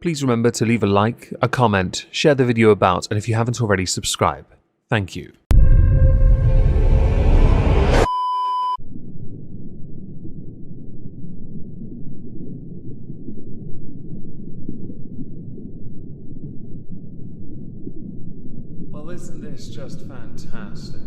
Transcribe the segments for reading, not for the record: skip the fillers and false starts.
please remember to leave a like, a comment, share the video about, and if you haven't already, subscribe. Thank you. Well, isn't this just fantastic?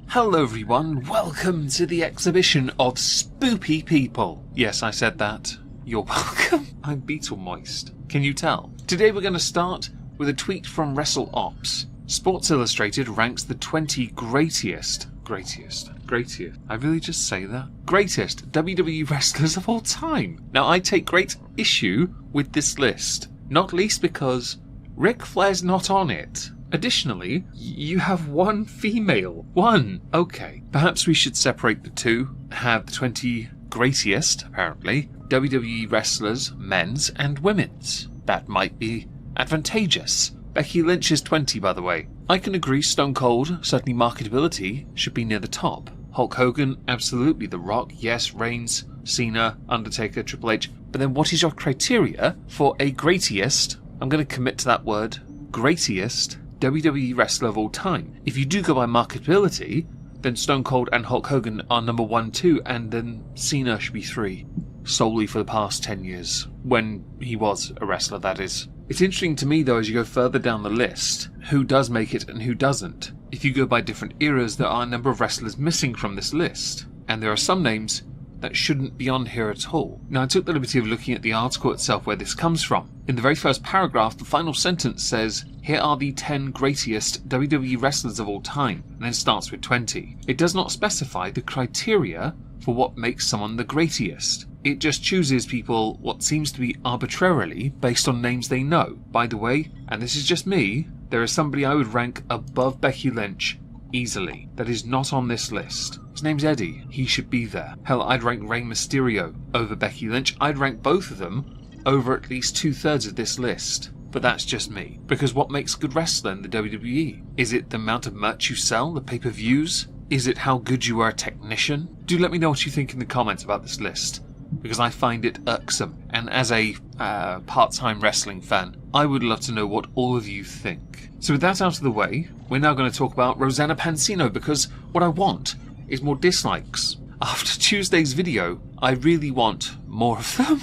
Hello everyone, welcome to the exhibition of spoopy people. Yes, I said that. You're welcome. I'm Beetle Moist. Can you tell? Today we're going to start with a tweet from WrestleOps. Sports Illustrated ranks the 20 greatest. I really just say that? Greatest WWE wrestlers of all time. Now I take great issue with this list, not least because Ric Flair's not on it. Additionally, you have one female. One. Okay. Perhaps we should separate the two. Have the 20 greatest, apparently, WWE wrestlers, men's and women's. That might be advantageous. Becky Lynch is 20, by the way. I can agree Stone Cold, certainly marketability, should be near the top. Hulk Hogan, absolutely. The Rock, yes. Reigns, Cena, Undertaker, Triple H. But then what is your criteria for a greatest? I'm going to commit to that word. Greatest WWE wrestler of all time. If you do go by marketability, then Stone Cold and Hulk Hogan are number 1, 2, and then Cena should be 3. Solely for the past 10 years. When he was a wrestler, that is. It's interesting to me, though, as you go further down the list, who does make it and who doesn't. If you go by different eras, there are a number of wrestlers missing from this list. And there are some names that shouldn't be on here at all. Now, I took the liberty of looking at the article itself where this comes from. In the very first paragraph, the final sentence says, "Here are the 10 greatest WWE wrestlers of all time," and then starts with 20. It does not specify the criteria for what makes someone the greatest. It just chooses people what seems to be arbitrarily based on names they know. By the way, and this is just me, there is somebody I would rank above Becky Lynch easily that is not on this list. His name's Eddie. He should be there. Hell, I'd rank Rey Mysterio over Becky Lynch. I'd rank both of them over at least 2/3 of this list. But that's just me. Because what makes a good wrestler in the WWE? Is it the amount of merch you sell? The pay-per-views? Is it how good you are a technician? Do let me know what you think in the comments about this list, because I find it irksome. And as a part-time wrestling fan, I would love to know what all of you think. So with that out of the way, we're now going to talk about Rosanna Pansino, because what I want is more dislikes. After Tuesday's video, I really want more of them.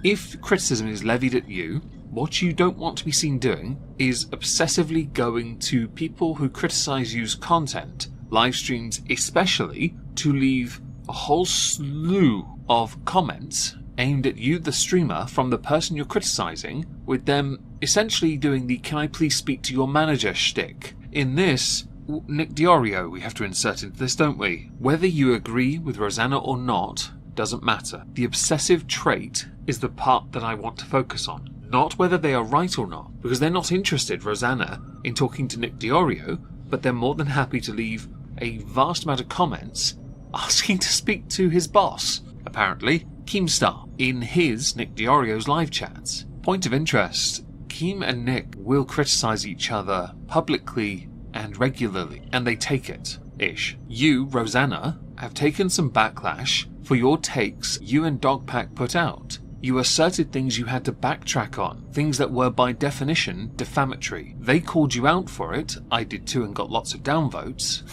If criticism is levied at you, what you don't want to be seen doing is obsessively going to people who criticize you's content, live streams especially, to leave a whole slew of comments aimed at you, the streamer, from the person you're criticizing, with them essentially doing the "can I please speak to your manager" shtick. In this, Nick Diorio we have to insert into this, don't we? Whether you agree with Rosanna or not doesn't matter. The obsessive trait is the part that I want to focus on. Not whether they are right or not, because they're not interested, Rosanna, in talking to Nick Diorio, but they're more than happy to leave a vast amount of comments asking to speak to his boss, apparently, Keemstar, in his, Nick Diorio's, live chats. Point of interest, Keem and Nick will criticize each other publicly and regularly, and they take it, ish. You, Rosanna, have taken some backlash for your takes you and Dogpack put out. You asserted things you had to backtrack on, things that were by definition defamatory. They called you out for it, I did too and got lots of downvotes.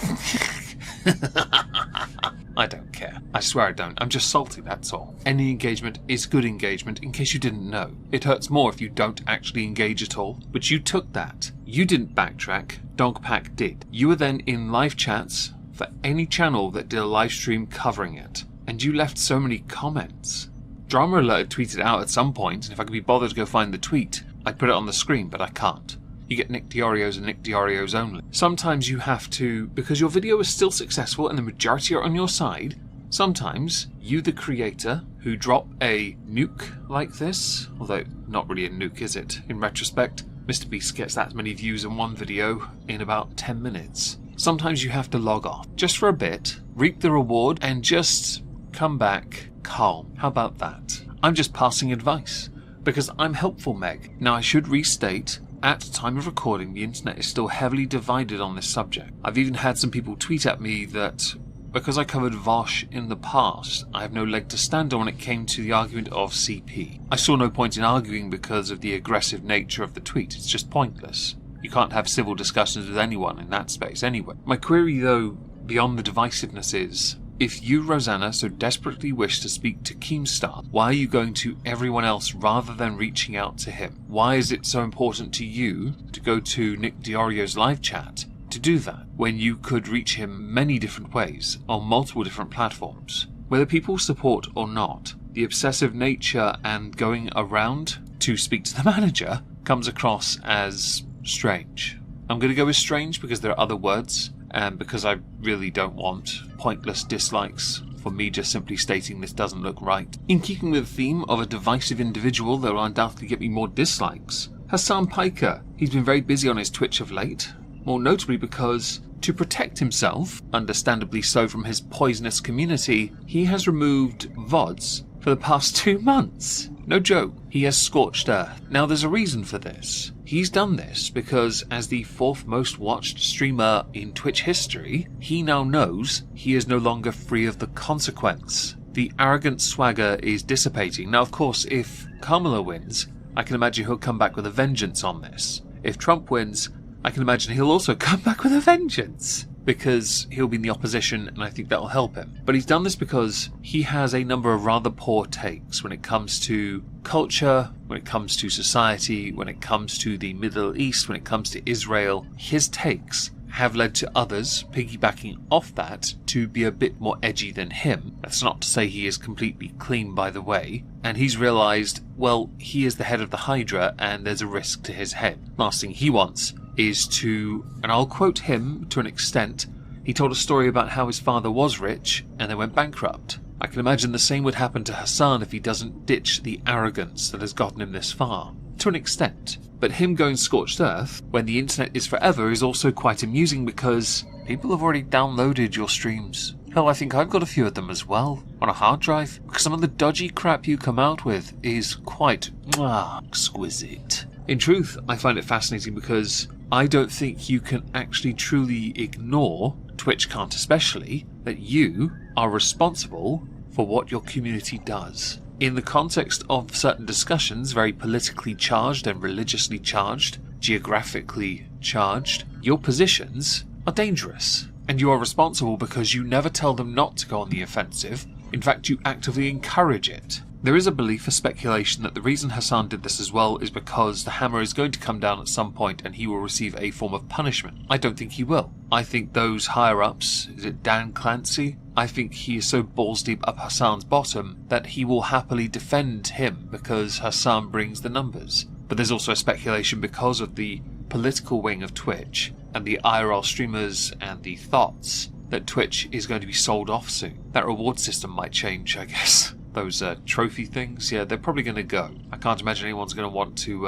I don't care. I swear I don't. I'm just salty, that's all. Any engagement is good engagement, in case you didn't know. It hurts more if you don't actually engage at all. But you took that. You didn't backtrack. Dogpack did. You were then in live chats for any channel that did a live stream covering it. And you left so many comments. Drama Alert tweeted out at some point, and if I could be bothered to go find the tweet, I'd put it on the screen, but I can't. You get Nick Diorio's and Nick Diorio's only. Sometimes you have to, because your video is still successful and the majority are on your side, sometimes you, the creator, who drop a nuke like this, although not really a nuke, is it? In retrospect, Mr. Beast gets that many views in one video in about 10 minutes. Sometimes you have to log off, just for a bit, reap the reward, and just come back calm. How about that? I'm just passing advice, because I'm helpful, Meg. Now I should restate, at time of recording, the internet is still heavily divided on this subject. I've even had some people tweet at me that because I covered Vosh in the past, I have no leg to stand on when it came to the argument of CP. I saw no point in arguing because of the aggressive nature of the tweet. It's just pointless. You can't have civil discussions with anyone in that space anyway. My query, though, beyond the divisiveness is, if you, Rosanna, so desperately wish to speak to Keemstar, why are you going to everyone else rather than reaching out to him? Why is it so important to you to go to Nick Diorio's live chat to do that, when you could reach him many different ways, on multiple different platforms? Whether people support or not, the obsessive nature and going around to speak to the manager comes across as strange. I'm going to go with strange because there are other words, and because I really don't want pointless dislikes for me just simply stating this doesn't look right. In keeping with the theme of a divisive individual that will undoubtedly get me more dislikes, Hasan Piker. He's been very busy on his Twitch of late, more notably because, to protect himself, understandably so from his poisonous community, he has removed VODs for the past 2 months. No joke, he has scorched earth. Now there's a reason for this. He's done this because as the 4th most watched streamer in Twitch history, he now knows he is no longer free of the consequence. The arrogant swagger is dissipating. Now of course, if Kamala wins, I can imagine he'll come back with a vengeance on this. If Trump wins, I can imagine he'll also come back with a vengeance, because he'll be in the opposition and I think that'll help him. But he's done this because he has a number of rather poor takes when it comes to culture, when it comes to society, when it comes to the Middle East, when it comes to Israel. His takes have led to others piggybacking off that to be a bit more edgy than him. That's not to say he is completely clean, by the way. And he's realised, well, he is the head of the Hydra and there's a risk to his head. Last thing he wants is to, and I'll quote him to an extent, he told a story about how his father was rich and then went bankrupt. I can imagine the same would happen to Hasan if he doesn't ditch the arrogance that has gotten him this far. To an extent. But him going scorched earth when the internet is forever is also quite amusing because people have already downloaded your streams. Hell, I think I've got a few of them as well, on a hard drive, because some of the dodgy crap you come out with is quite exquisite. In truth, I find it fascinating because I don't think you can actually truly ignore, Twitch can't especially, that you are responsible for what your community does. In the context of certain discussions, very politically charged and religiously charged, geographically charged, your positions are dangerous. And you are responsible because you never tell them not to go on the offensive. In fact, you actively encourage it. There is a belief, a speculation, that the reason Hasan did this as well is because the hammer is going to come down at some point and he will receive a form of punishment. I don't think he will. I think those higher-ups, is it Dan Clancy? I think he is so balls deep up Hasan's bottom that he will happily defend him because Hasan brings the numbers. But there's also a speculation because of the political wing of Twitch and the IRL streamers and the thoughts that Twitch is going to be sold off soon. That reward system might change, I guess. Those trophy things, yeah, they're probably going to go. I can't imagine anyone's going to want to,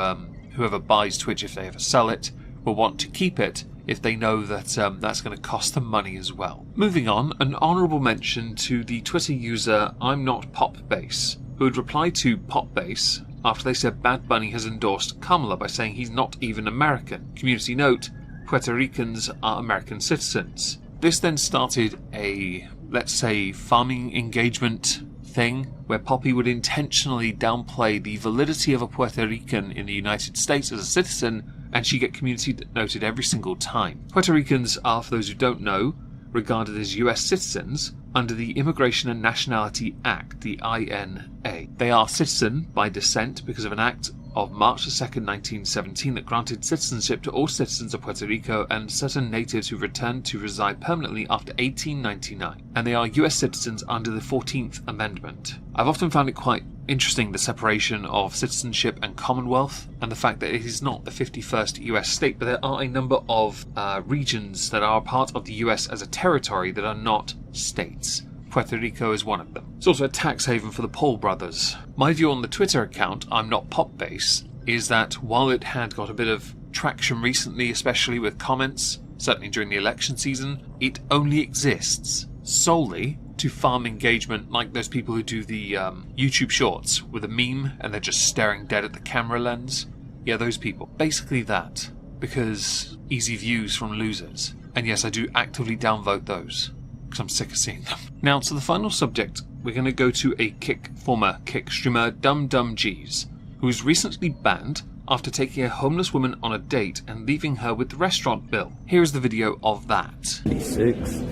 whoever buys Twitch, if they ever sell it, will want to keep it if they know that that's going to cost them money as well. Moving on, an honourable mention to the Twitter user I'm Not Popbase, who had replied to Popbase after they said Bad Bunny has endorsed Kamala by saying he's not even American. Community note, Puerto Ricans are American citizens. This then started a, let's say, farming engagement thing where Poppy would intentionally downplay the validity of a Puerto Rican in the United States as a citizen, and she get community noted every single time. Puerto Ricans are, for those who don't know, regarded as US citizens under the Immigration and Nationality Act, the INA. They are citizen by descent because of an act of March 2nd, 1917 that granted citizenship to all citizens of Puerto Rico and certain natives who returned to reside permanently after 1899, and they are US citizens under the 14th Amendment. I've often found it quite interesting, the separation of citizenship and Commonwealth, and the fact that it is not the 51st US state, but there are a number of regions that are part of the US as a territory that are not states. Puerto Rico is one of them. It's also a tax haven for the Paul brothers. My view on the Twitter account, I'm Not Popbase, is that while it had got a bit of traction recently, especially with comments, certainly during the election season, it only exists solely to farm engagement, like those people who do the YouTube shorts with a meme and they're just staring dead at the camera lens. Yeah, those people. Basically that. Because easy views from losers. And yes, I do actively downvote those. because I'm sick of seeing them. Now, to the final subject, we're going to go to a former Kick streamer, DumDumG's, who was recently banned after taking a homeless woman on a date and leaving her with the restaurant bill. Here is the video of that. 6.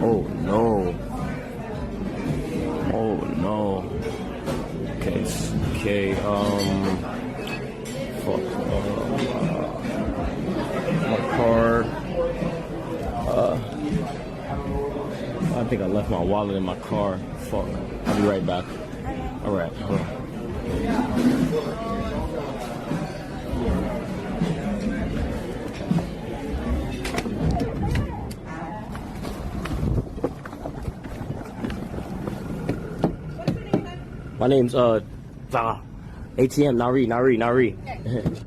Oh no. Oh no. Okay, fuck. My car. I think I left my wallet in my car. Fuck. I'll be right back. Alright, hold on. My name's ATM Nari.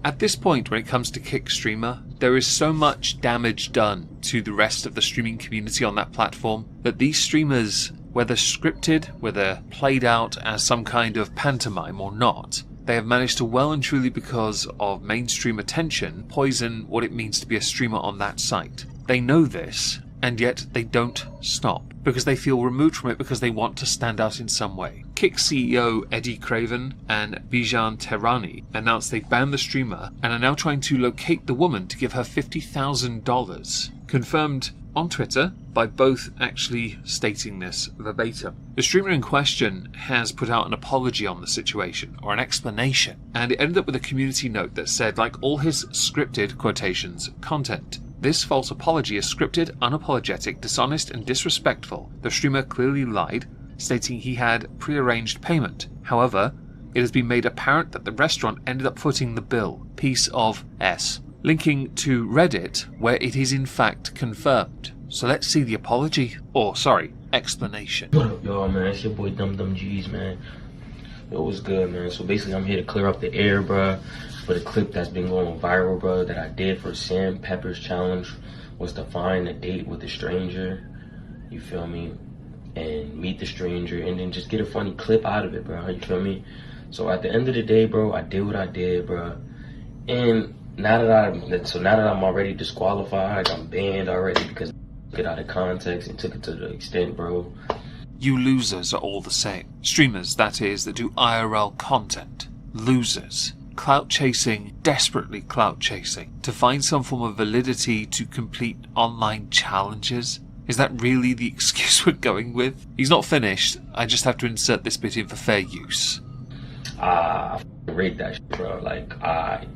At this point, when it comes to Kick streamer, there is so much damage done to the rest of the streaming community on that platform that these streamers, whether scripted, whether played out as some kind of pantomime or not, they have managed to well and truly, because of mainstream attention, poison what it means to be a streamer on that site. They know this, and yet they don't stop, because they feel removed from it because they want to stand out in some way. Kick CEO Eddie Craven and Bijan Tehrani announced they've banned the streamer and are now trying to locate the woman to give her $50,000. Confirmed on Twitter by both actually stating this verbatim. The streamer in question has put out an apology on the situation, or an explanation, and it ended up with a community note that said, like all his scripted, quotations, content, this false apology is scripted, unapologetic, dishonest, and disrespectful. The streamer clearly lied, stating he had pre-arranged payment. However, it has been made apparent that the restaurant ended up footing the bill, piece of S, linking to Reddit, where it is in fact confirmed. So let's see the apology, or sorry, explanation. What up, y'all, man? It's your boy DumDumG's, man. Yo, what's good, man? So basically, I'm here to clear up the air, bruh, for the clip that's been going viral, bruh, that I did for Sam Pepper's challenge, was to find a date with a stranger, you feel me, and meet the stranger, and then just get a funny clip out of it, bro, you feel me? So at the end of the day, bro, I did what I did, bro, and now that I'm already disqualified, I'm banned already because I took it out of context and took it to the extent, bro. You losers are all the same. Streamers, that is, that do IRL content. Losers. Clout chasing, desperately clout chasing, to find some form of validity to complete online challenges. Is that really the excuse we're going with? He's not finished. I just have to insert this bit in for fair use. I rate that shit, bro. Like,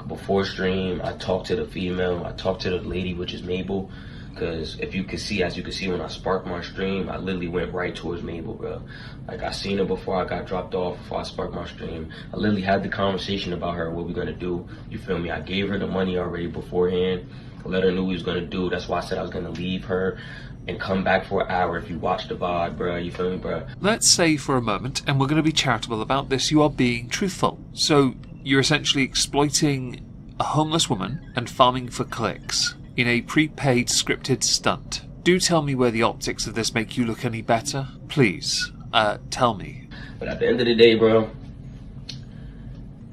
before stream, I talked to the female, I talked to the lady, which is Mabel, because as you can see when I sparked my stream, I literally went right towards Mabel, bro. Like, I seen her before I got dropped off, before I sparked my stream. I literally had the conversation about her, what we're gonna do, you feel me? I gave her the money already beforehand, I let her know what we was gonna do. That's why I said I was gonna leave her and come back for an hour if you watch the VOD, bro. You feel me, bro? Let's say for a moment, and we're going to be charitable about this, you are being truthful. So you're essentially exploiting a homeless woman and farming for clicks in a prepaid scripted stunt. Do tell me where the optics of this make you look any better. Please, tell me. But at the end of the day, bro,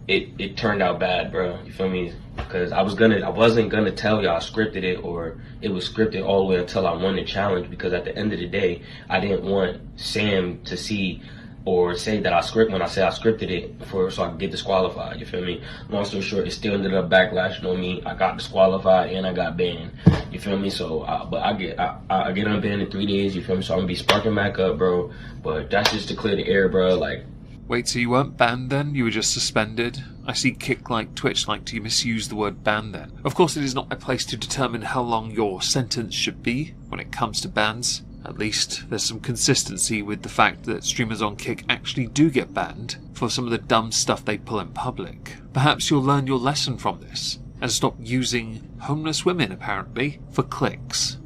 it turned out bad, bro. You feel me? Because I wasn't gonna tell y'all I scripted it, or it was scripted all the way until I won the challenge, because at the end of the day, I didn't want Sam to see or say that I scripted it so I could get disqualified, you feel me? Long story short, it still ended up backlashing on me. I got disqualified and I got banned, you feel me? So, but I get unbanned in 3 days, you feel me? So I'm gonna be sparking back up, bro. But that's just to clear the air, bro. Like, wait, so you weren't banned then? You were just suspended? I see Kick like Twitch like to misuse the word ban then. Of course, it is not my place to determine how long your sentence should be when it comes to bans. At least there's some consistency with the fact that streamers on Kick actually do get banned for some of the dumb stuff they pull in public. Perhaps you'll learn your lesson from this and stop using homeless women, apparently, for clicks.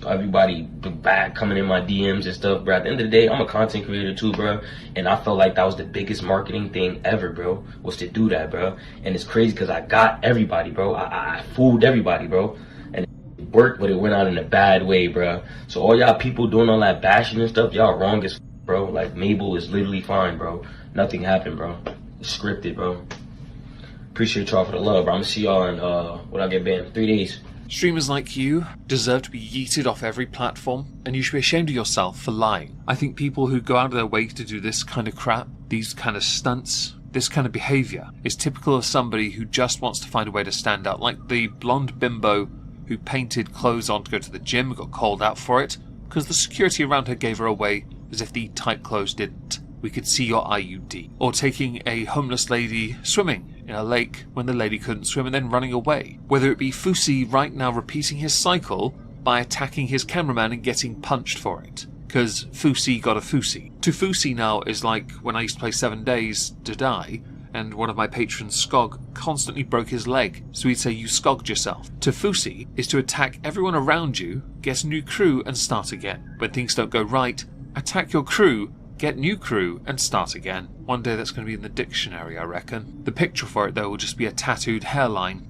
Everybody back coming in my DMs and stuff, bro. At the end of the day, I'm a content creator too, bro. And I felt like that was the biggest marketing thing ever, bro, was to do that, bro. And it's crazy because I got everybody, bro. I fooled everybody, bro. And it worked, but it went out in a bad way, bro. So all y'all people doing all that bashing and stuff, y'all wrong as bro. Like, Mabel is literally fine, bro. Nothing happened, bro. It's scripted, bro. Appreciate y'all for the love, bro. I'm gonna see y'all in, when I get banned, 3 days. Streamers like you deserve to be yeeted off every platform, and you should be ashamed of yourself for lying. I think people who go out of their way to do this kind of crap, these kind of stunts, this kind of behaviour, is typical of somebody who just wants to find a way to stand out, like the blonde bimbo who painted clothes on to go to the gym and got called out for it, because the security around her gave her away as if the tight clothes didn't. We could see your IUD. Or taking a homeless lady swimming in a lake when the lady couldn't swim and then running away. Whether it be Fusi right now repeating his cycle by attacking his cameraman and getting punched for it. Because Fusi got a Fusi. To Fusi now is like when I used to play 7 Days to Die, and one of my patrons, Skog, constantly broke his leg, so he'd say, "You skogged yourself." To Fusi is to attack everyone around you, get a new crew, and start again. When things don't go right, attack your crew, get new crew, and start again. One day that's going to be in the dictionary, I reckon. The picture for it, though, will just be a tattooed hairline